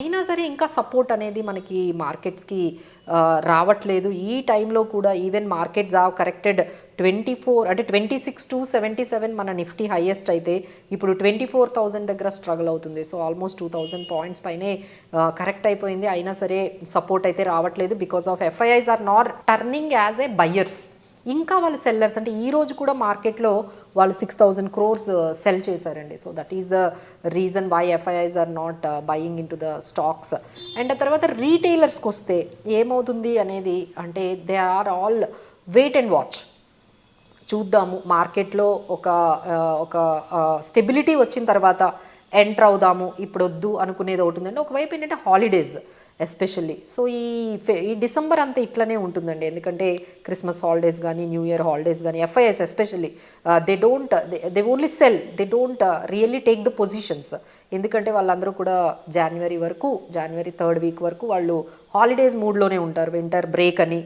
అయినా సరే ఇంకా సపోర్ట్ అనేది మనకి మార్కెట్స్కి రావట్లేదు. ఈ టైంలో కూడా ఈవెన్ మార్కెట్స్ ఆర్ కరెక్టెడ్ 24 అంటే 26,277 మన నిఫ్టీ హైయెస్ట్ అయితే ఇప్పుడు 24,000 దగ్గర స్ట్రగుల్ అవుతుంది. సో ఆల్మోస్ట్ 2,000 పాయింట్స్ పైనే కరెక్ట్ అయిపోయింది. అయినా సరే సపోర్ట్ అయితే రావట్లేదు because of FIIs are not turning as a buyers. ఇంకా వాళ్ళు సెల్లర్స్ అంటే ఈ రోజు కూడా మార్కెట్లో వాళ్ళు 6,000 క్రోర్స్ సెల్ చేశారండి. So that is the reason why FIIs are not buying into the stocks. And ఆ తర్వాత రీటైలర్స్కి వస్తే ఏమవుతుంది అనేది అంటే they are all wait and watch. చూద్దాము మార్కెట్లో ఒక స్టెబిలిటీ వచ్చిన తర్వాత ఎంటర్ అవుదాము, ఇప్పుడు వద్దు అనుకునేది ఒకటి ఉందండి. ఒకవైపు ఏంటంటే హాలిడేస్ ఎస్పెషల్లీ. సో ఈ డిసెంబర్ అంతా ఇట్లనే ఉంటుందండి. ఎందుకంటే క్రిస్మస్ హాలిడేస్ కానీ న్యూ ఇయర్ హాలిడేస్ కానీ FIs especially they only sell, they don't really take the positions. ఎందుకంటే వాళ్ళందరూ కూడా జనవరి 3rd వీక్ వరకు వాళ్ళు హాలిడేస్ మూడ్లోనే ఉంటారు, వింటర్ బ్రేక్ అని.